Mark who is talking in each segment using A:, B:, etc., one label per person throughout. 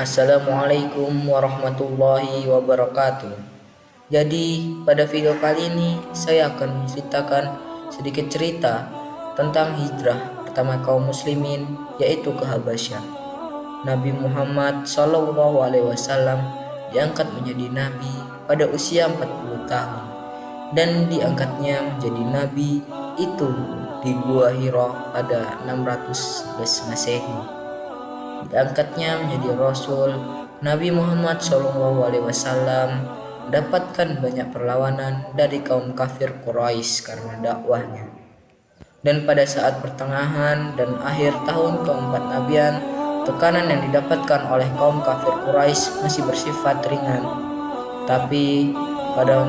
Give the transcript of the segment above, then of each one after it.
A: Assalamualaikum warahmatullahi wabarakatuh. Jadi, pada video kali ini saya akan menceritakan sedikit cerita tentang hijrah pertama kaum muslimin, yaitu ke Habasyah. Nabi Muhammad SAW diangkat menjadi nabi pada usia 40 tahun dan diangkatnya menjadi nabi itu di Gua Hira pada 611 Masehi. Diangkatnya menjadi Rasul, Nabi Muhammad SAW mendapatkan banyak perlawanan dari kaum kafir Quraisy karena dakwahnya. Dan pada saat pertengahan dan akhir tahun keempat Nabian, tekanan yang didapatkan oleh kaum kafir Quraisy masih bersifat ringan. Tapi pada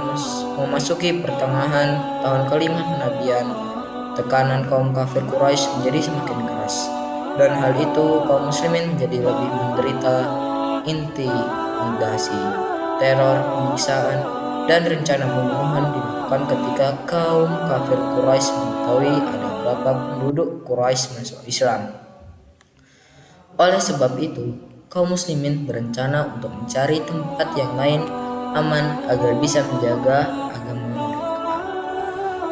A: memasuki pertengahan tahun kelima Nabian, tekanan kaum kafir Quraisy menjadi semakin keras. Dan hal itu kaum muslimin menjadi lebih menderita intimidasi, teror, penyiksaan, dan rencana pembunuhan dilakukan ketika kaum kafir Quraisy mengetahui ada beberapa penduduk Quraisy masuk Islam. Oleh sebab itu, kaum muslimin berencana untuk mencari tempat yang lain aman agar bisa menjaga agama mereka.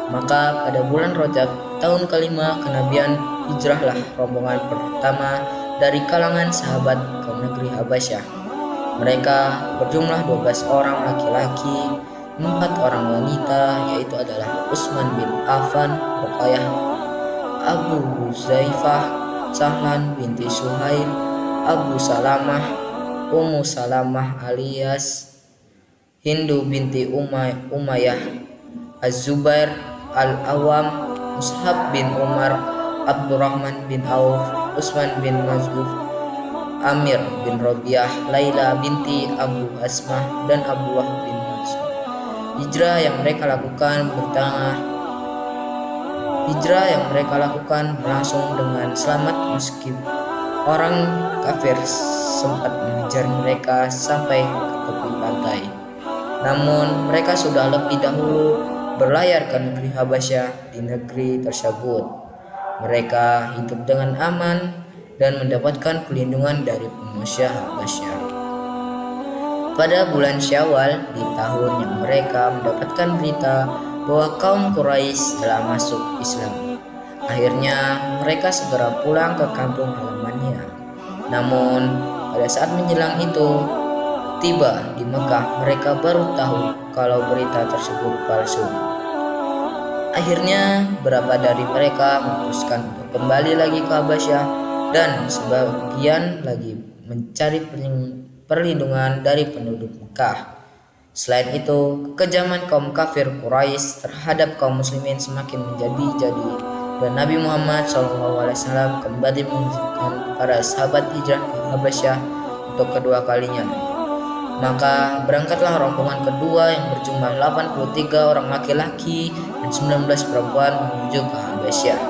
A: Maka pada bulan Rajab tahun kelima kenabian, hijrahlah rombongan pertama dari kalangan sahabat ke negeri Habasyah. Mereka berjumlah 12 orang laki-laki, 4 orang wanita, yaitu adalah Utsman bin Affan, Ruqayyah, Abu Huzaifah, Sahlan binti Suhail, Abu Salamah, Ummu Salamah alias Hindu binti Umayyah, Az-Zubair Al-Awam, Mus'hab bin Umar, Abdurrahman bin Auf, Utsman bin Maz'ud, Amir bin Rabi'ah, Laila binti Abu Asmah, dan Abdullah bin Mas'ud. Hijrah yang mereka lakukan berlangsung dengan selamat meski orang kafir sempat mengejar mereka sampai ke tepi pantai. Namun mereka sudah lebih dahulu berlayar ke negeri Habasyah. Di negeri tersebut mereka hidup dengan aman dan mendapatkan perlindungan dari penguasa Habasyah. Pada bulan Syawal di tahun yang mereka mendapatkan berita bahwa kaum Quraisy telah masuk Islam. Akhirnya mereka segera pulang ke kampung halamannya. Namun pada saat menjelang itu tiba di Mekah, mereka baru tahu kalau berita tersebut palsu. Akhirnya beberapa dari mereka memutuskan untuk kembali lagi ke Habasyah dan sebagian lagi mencari perlindungan dari penduduk Mekah. Selain itu, kekejaman kaum kafir Quraisy terhadap kaum muslimin semakin menjadi-jadi dan Nabi Muhammad SAW kembali mengizinkan para sahabat hijrah ke Habasyah untuk kedua kalinya. Maka berangkatlah rombongan kedua yang berjumlah 83 orang laki-laki dan 19 perempuan menuju ke Habasyah.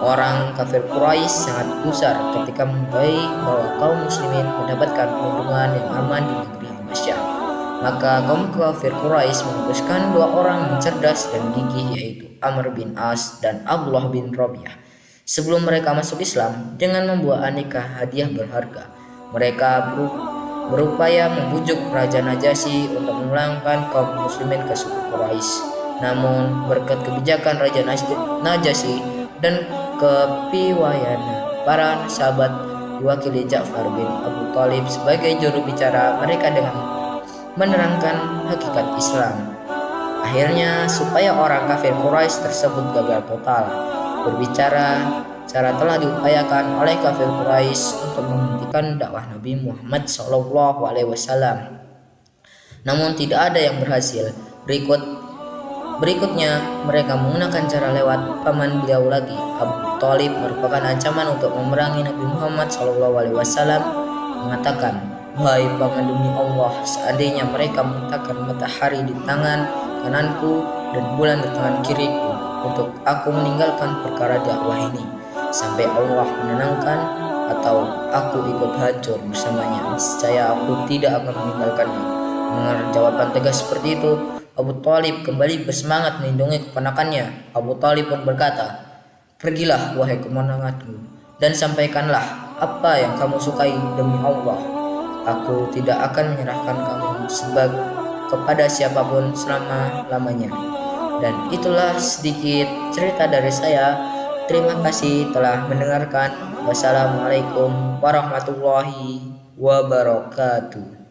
A: Orang kafir Quraisy sangat gusar ketika mengetahui bahwa kaum muslimin mendapatkan perlindungan yang aman di negeri Habasyah. Maka kaum kafir Quraisy memutuskan 2 orang yang cerdas dan gigih, yaitu Amr bin As dan Abdullah bin Rabi'ah. Sebelum mereka masuk Islam, dengan membawa aneka hadiah berharga, mereka berupaya membujuk Raja Najasyi untuk memulangkan kaum muslimin ke suku Quraisy. Namun berkat kebijakan Raja Najasyi dan kepiawaian para sahabat diwakili Ja'far bin Abu Thalib sebagai juru bicara mereka dengan menerangkan hakikat Islam. Akhirnya supaya orang kafir Quraisy tersebut gagal total berbicara, cara telah diupayakan oleh kafir Quraisy untuk menghentikan dakwah Nabi Muhammad SAW. Namun tidak ada yang berhasil. Berikutnya mereka menggunakan cara lewat paman beliau lagi, Abu Thalib, merupakan ancaman untuk memerangi Nabi Muhammad SAW, mengatakan, "Wahai paman, demi Allah, seandainya mereka meletakkan matahari di tangan kananku dan bulan di tangan kiriku untuk aku meninggalkan perkara dakwah ini sampai Allah menenangkan, atau aku ikut hancur bersamanya, niscaya aku tidak akan meninggalkannya." Mendengar jawaban tegas seperti itu, Abu Thalib kembali bersemangat melindungi keponakannya. Abu Thalib pun berkata, "Pergilah wahai keponakanku dan sampaikanlah apa yang kamu sukai demi Allah." Aku tidak akan menyerahkan kamu kepada siapapun selama-lamanya. Dan itulah sedikit cerita dari saya. Terima kasih telah mendengarkan. Wassalamualaikum warahmatullahi wabarakatuh.